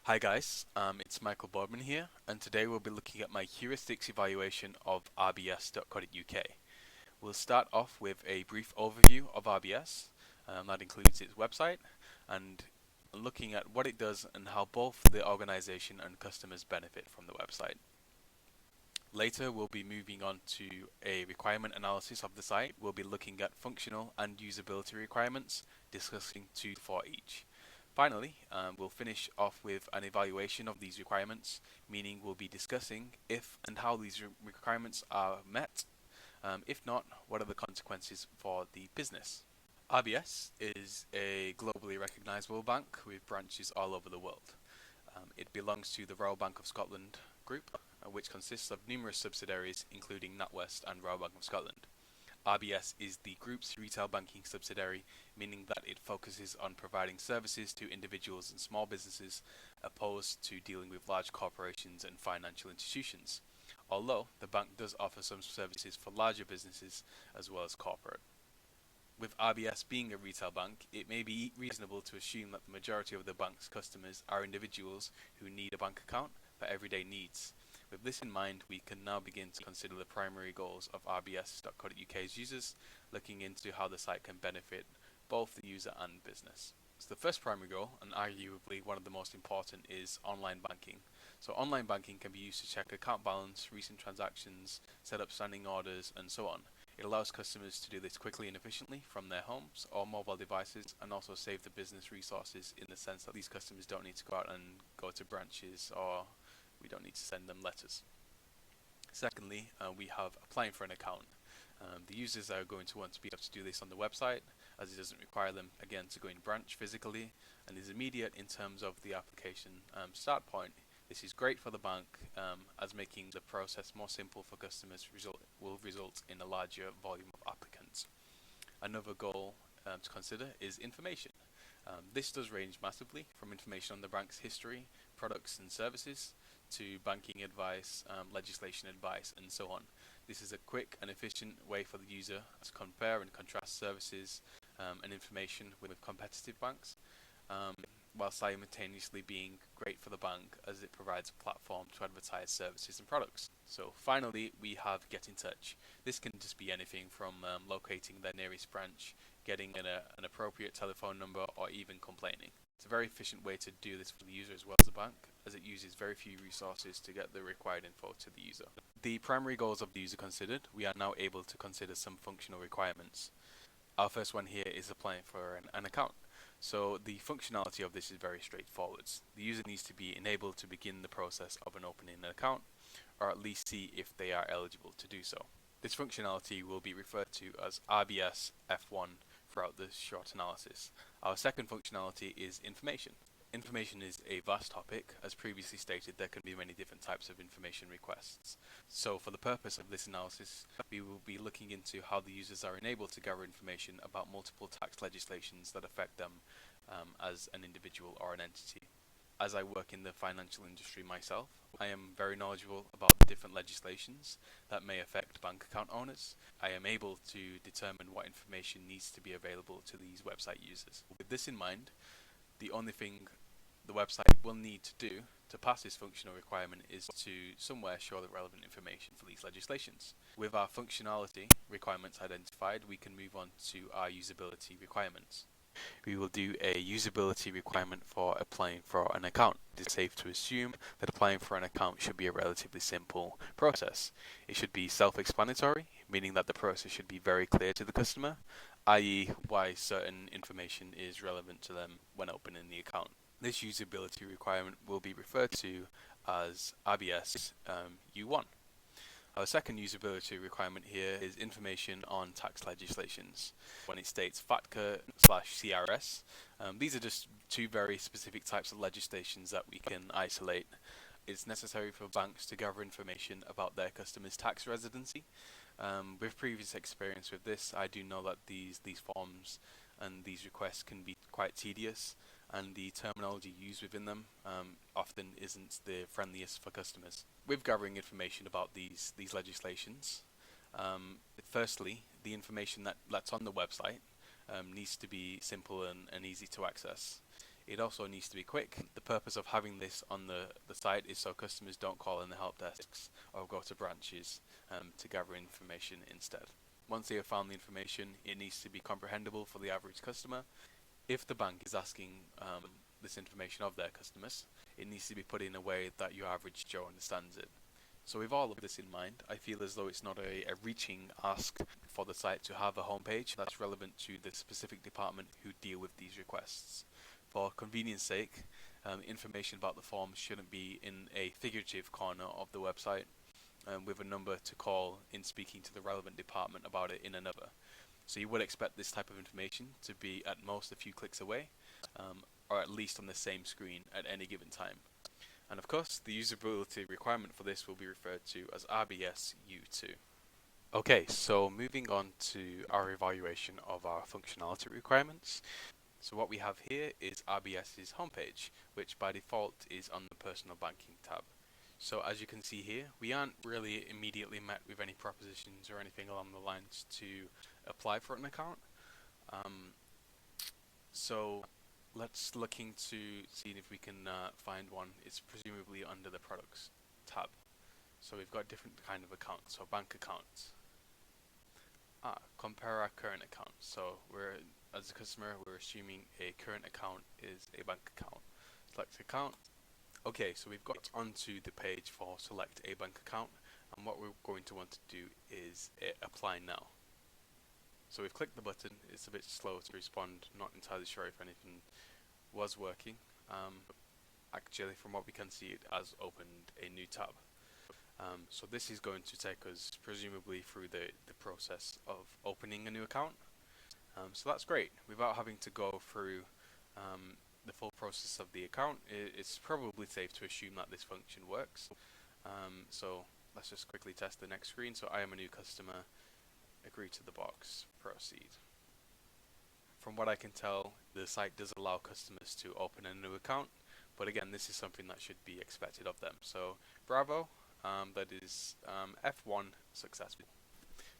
Hi guys, it's Michael Boardman here, and today we'll be looking at my heuristics evaluation of rbs.co.uk. We'll start off with a brief overview of RBS, that includes its website, and looking at what it does and how both the organization and customers benefit from the website. Later, we'll be moving on to a requirement analysis of the site. We'll be looking at functional and usability requirements, discussing two for each. Finally, we'll finish off with an evaluation of these requirements, meaning we'll be discussing if and how these requirements are met. If not, what are the consequences for the business? RBS is a globally recognizable bank with branches all over the world. It belongs to the Royal Bank of Scotland group, which consists of numerous subsidiaries including NatWest and Royal Bank of Scotland. RBS is the group's retail banking subsidiary, meaning that it focuses on providing services to individuals and small businesses, opposed to dealing with large corporations and financial institutions. Although the bank does offer some services for larger businesses as well as corporate. With RBS being a retail bank, it may be reasonable to assume that the majority of the bank's customers are individuals who need a bank account for everyday needs. With this in mind, we can now begin to consider the primary goals of rbs.co.uk's users, looking into how the site can benefit both the user and business. So the first primary goal, and arguably one of the most important, is online banking. So online banking can be used to check account balance, recent transactions, set up standing orders, and so on. It allows customers to do this quickly and efficiently from their homes or mobile devices, and also save the business resources in the sense that these customers don't need to go out and go to branches, or we don't need to send them letters. Secondly, we have applying for an account. The users are going to want to be able to do this on the website, as it doesn't require them, again, to go in branch physically, and is immediate in terms of the application start point. This is great for the bank, as making the process more simple for customers will result in a larger volume of applicants. Another goal to consider is information. This does range massively from information on the bank's history, products and services, to banking advice, legislation advice, and so on. This is a quick and efficient way for the user to compare and contrast services and information with competitive banks, while simultaneously being great for the bank as it provides a platform to advertise services and products. So finally, we have Get in Touch. This can just be anything from locating their nearest branch, getting an appropriate telephone number, or even complaining. It's a very efficient way to do this for the user as well as the bank, as it uses very few resources to get the required info to the user. The primary goals of the user considered, we are now able to consider some functional requirements. Our first one here is applying for an account. So the functionality of this is very straightforward. The user needs to be enabled to begin the process of opening an account, or at least see if they are eligible to do so. This functionality will be referred to as RBS F1 throughout this short analysis. Our second functionality is information. Information is a vast topic. As previously stated, there can be many different types of information requests. So for the purpose of this analysis, we will be looking into how the users are enabled to gather information about multiple tax legislations that affect them as an individual or an entity. As I work in the financial industry myself, I am very knowledgeable about the different legislations that may affect bank account owners. I am able to determine what information needs to be available to these website users. With this in mind, the only thing the website will need to do to pass this functional requirement is to somewhere show the relevant information for these legislations. With our functionality requirements identified, we can move on to our usability requirements. We will do a usability requirement for applying for an account. It is safe to assume that applying for an account should be a relatively simple process. It should be self-explanatory, meaning that the process should be very clear to the customer, i.e. why certain information is relevant to them when opening the account. This usability requirement will be referred to as RBS U1. Our second usability requirement here is information on tax legislations. When it states FATCA/CRS, these are just two very specific types of legislations that we can isolate. It's necessary for banks to gather information about their customers' tax residency. With previous experience with this, I do know that these forms and these requests can be quite tedious, and the terminology used within them often isn't the friendliest for customers. With gathering information about these legislations, firstly, the information that's on the website needs to be simple and easy to access. It also needs to be quick. The purpose of having this on the site is so customers don't call in the help desks or go to branches to gather information instead. Once they have found the information, it needs to be comprehensible for the average customer. If the bank is asking this information of their customers, it needs to be put in a way that your average Joe understands it. So with all of this in mind, I feel as though it's not a reaching ask for the site to have a homepage that's relevant to the specific department who deal with these requests. For convenience sake, information about the form shouldn't be in a figurative corner of the website with a number to call in speaking to the relevant department about it in another. So you would expect this type of information to be at most a few clicks away, or at least on the same screen at any given time. And of course, the usability requirement for this will be referred to as RBS U2. Okay, so moving on to our evaluation of our functionality requirements. So what we have here is RBS's homepage, which by default is on the personal banking tab. So as you can see here, we aren't really immediately met with any propositions or anything along the lines to apply for an account. So let's look into seeing if we can find one. It's presumably under the products tab. So we've got different kind of accounts, so bank accounts. Compare our current account. So as a customer, we're assuming a current account is a bank account. Select account. Okay, so we've got onto the page for select a bank account, and what we're going to want to do is apply now. So we've clicked the button. It's a bit slow to respond, not entirely sure if anything was working. Actually, from what we can see, it has opened a new tab. So this is going to take us presumably through the process of opening a new account. So that's great. Without having to go through the full process of the account, it's probably safe to assume that this function works. So let's just quickly test the next screen. So I am a new customer. Agree to the box. Proceed. From what I can tell, the site does allow customers to open a new account, but again, this is something that should be expected of them. So bravo. That is F1 successful.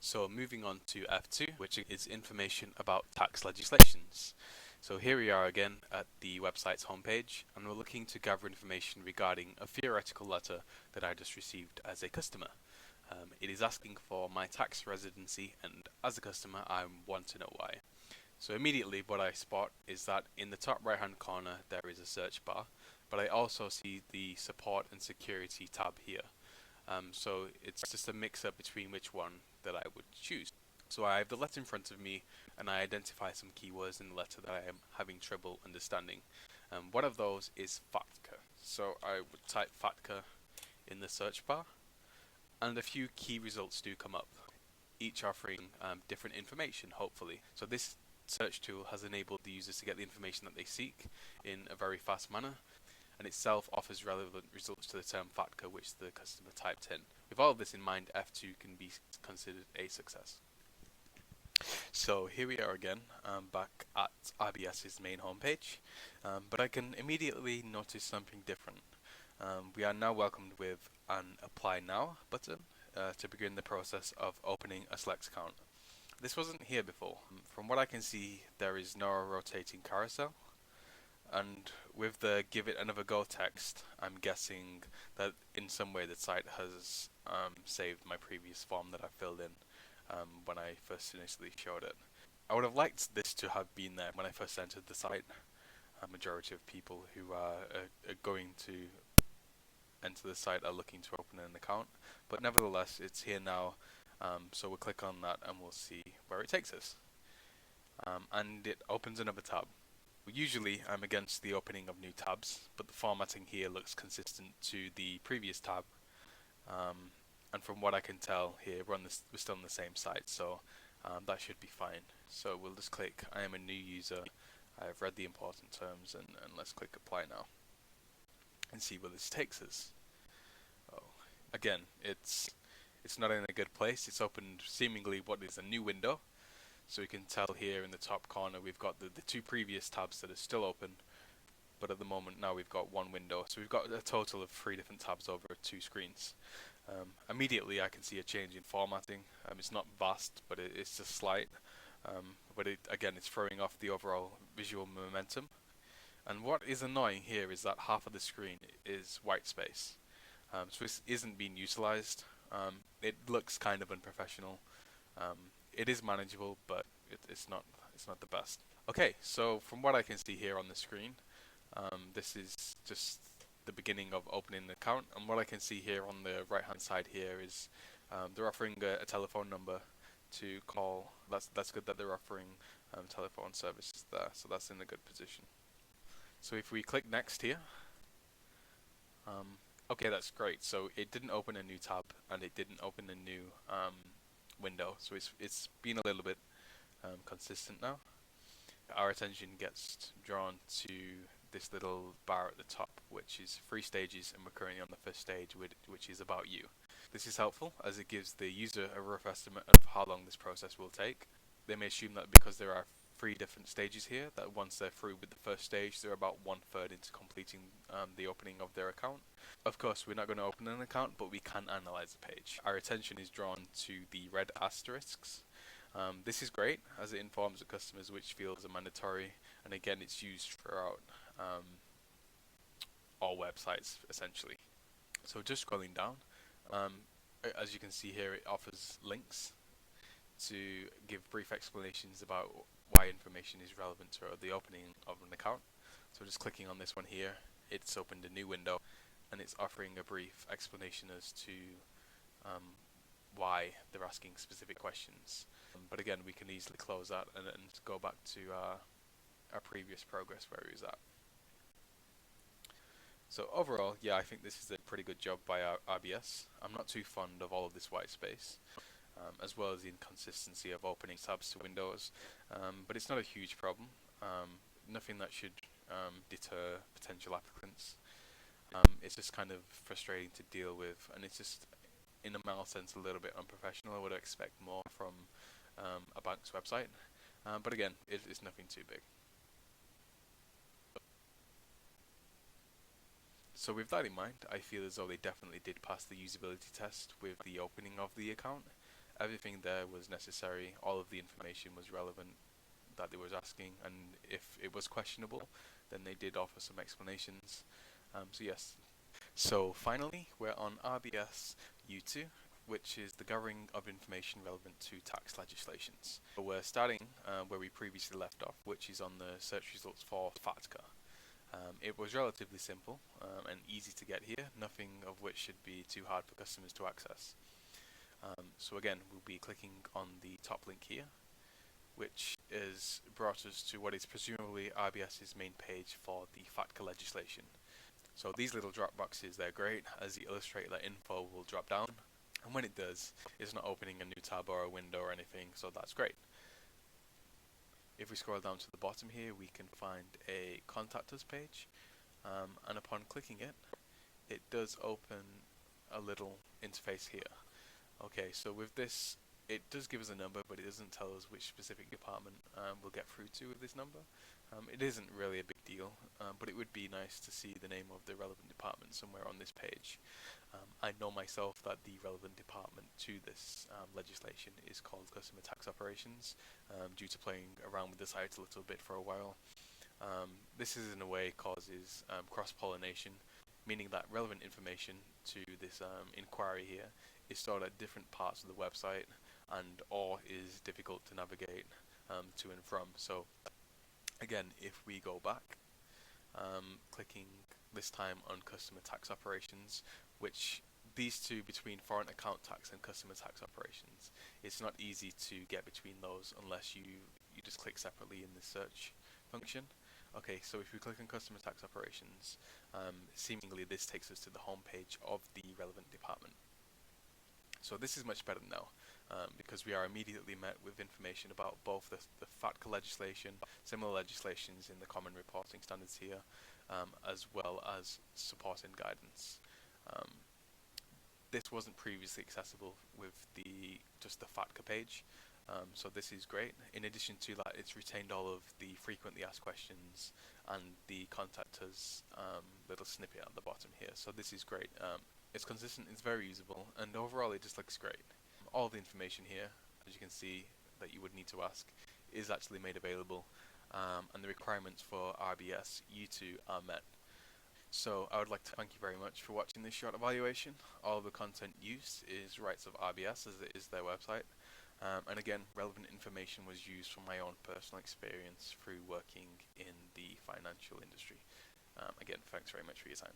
So moving on to F2, which is information about tax legislations. So here we are again at the website's homepage, and we're looking to gather information regarding a theoretical letter that I just received as a customer. It is asking for my tax residency, and as a customer, I want to know why. So immediately what I spot is that in the top right hand corner there is a search bar, but I also see the support and security tab here. So it's just a mix-up between which one that I would choose. So I have the letter in front of me, and I identify some keywords in the letter that I am having trouble understanding. One of those is FATCA. So I would type FATCA in the search bar, and a few key results do come up, each offering different information, hopefully. So this search tool has enabled the users to get the information that they seek in a very fast manner, and itself offers relevant results to the term FATCA which the customer typed in. With all of this in mind, F2 can be considered a success. So here we are again, back at RBS's main homepage, but I can immediately notice something different. We are now welcomed with an Apply Now button to begin the process of opening a Select account. This wasn't here before. From what I can see, there is no rotating carousel, and with the give it another go text, I'm guessing that in some way the site has saved my previous form that I filled in when I first initially showed it. I would have liked this to have been there when I first entered the site. A majority of people who are going to enter the site are looking to open an account, but nevertheless it's here now, so we'll click on that and we'll see where it takes us. And it opens another tab. Usually I'm against the opening of new tabs, but the formatting here looks consistent to the previous tab, and from what I can tell here we're still on the same site, so that should be fine. So we'll just click I am a new user, I've read the important terms, and let's click apply now and see where this takes us. Oh, again, it's not in a good place. It's opened seemingly what is a new window. So you can tell here in the top corner we've got the two previous tabs that are still open, but at the moment now we've got one window. So we've got a total of 3 different tabs over 2 screens. Immediately I can see a change in formatting. It's not vast, but it's just slight. But again, it's throwing off the overall visual momentum. And what is annoying here is that half of the screen is white space. So this isn't being utilized. It looks kind of unprofessional. It is manageable, but it's not the best. Okay, so from what I can see here on the screen, this is just the beginning of opening an account, and what I can see here on the right hand side here is they're offering a telephone number to call. That's good that they're offering telephone services there, so that's in a good position. So if we click next here, okay, that's great. So it didn't open a new tab and it didn't open a new window, so it's been a little bit consistent now. Our attention gets drawn to this little bar at the top, which is 3 stages, and we're currently on the first stage, which is about you. This is helpful as it gives the user a rough estimate of how long this process will take. They may assume that because there are 3 different stages here, that once they're through with the first stage, they're about 1/3 into completing the opening of their account. Of course, we're not going to open an account, but we can analyze the page. Our attention is drawn to the red asterisks. This is great as it informs the customers which fields are mandatory, and again, it's used throughout all websites essentially. So just scrolling down, um, as you can see here, it offers links to give brief explanations about why information is relevant to the opening of an account. So just clicking on this one here, it's opened a new window, and it's offering a brief explanation as to why they're asking specific questions. But again, we can easily close that and go back to our previous progress where it was at. So overall, yeah, I think this is a pretty good job by RBS. I'm not too fond of all of this white space, as well as the inconsistency of opening tabs to windows, but it's not a huge problem. Nothing that should deter potential applicants. It's just kind of frustrating to deal with, and it's just, in a mild sense, a little bit unprofessional. I would expect more from a bank's website, but again, it's nothing too big. So with that in mind, I feel as though they definitely did pass the usability test with the opening of the account. Everything there was necessary, all of the information was relevant that they was asking, and if it was questionable, then they did offer some explanations. So yes. So finally, we're on RBS U2, which is the gathering of information relevant to tax legislations. So we're starting where we previously left off, which is on the search results for FATCA. It was relatively simple and easy to get here, nothing of which should be too hard for customers to access. So again, we'll be clicking on the top link here, which is brought us to what is presumably RBS's main page for the FATCA legislation. So these little drop boxes, they're great, as they illustrate that info will drop down, and when it does, it's not opening a new tab or a window or anything, so that's great. If we scroll down to the bottom here, we can find a contact us page, and upon clicking it, it does open a little interface here. Okay, so with this, it does give us a number, but it doesn't tell us which specific department we'll get through to with this number. It isn't really a big deal, but it would be nice to see the name of the relevant department somewhere on this page. I know myself that the relevant department to this legislation is called Customer Tax Operations, due to playing around with the site a little bit for a while. This is in a way causes cross-pollination, meaning that relevant information to this inquiry here is stored at different parts of the website and or is difficult to navigate to and from. So again, if we go back, clicking this time on customer tax operations, which these two between foreign account tax and customer tax operations, it's not easy to get between those unless you just click separately in the search function. Okay, so if we click on customer tax operations, seemingly this takes us to the home page of the relevant department. So this is much better now, because we are immediately met with information about both the FATCA legislation, similar legislations in the common reporting standards here, as well as support and guidance. This wasn't previously accessible with just the FATCA page, so this is great. In addition to that, it's retained all of the frequently asked questions and the contact us little snippet at the bottom here, so this is great. It's consistent, it's very usable, and overall it just looks great. All the information here, as you can see, that you would need to ask is actually made available, and the requirements for RBS U2 are met. So I would like to thank you very much for watching this short evaluation. All the content used is rights of RBS as it is their website. And again, relevant information was used from my own personal experience through working in the financial industry. Again, thanks very much for your time.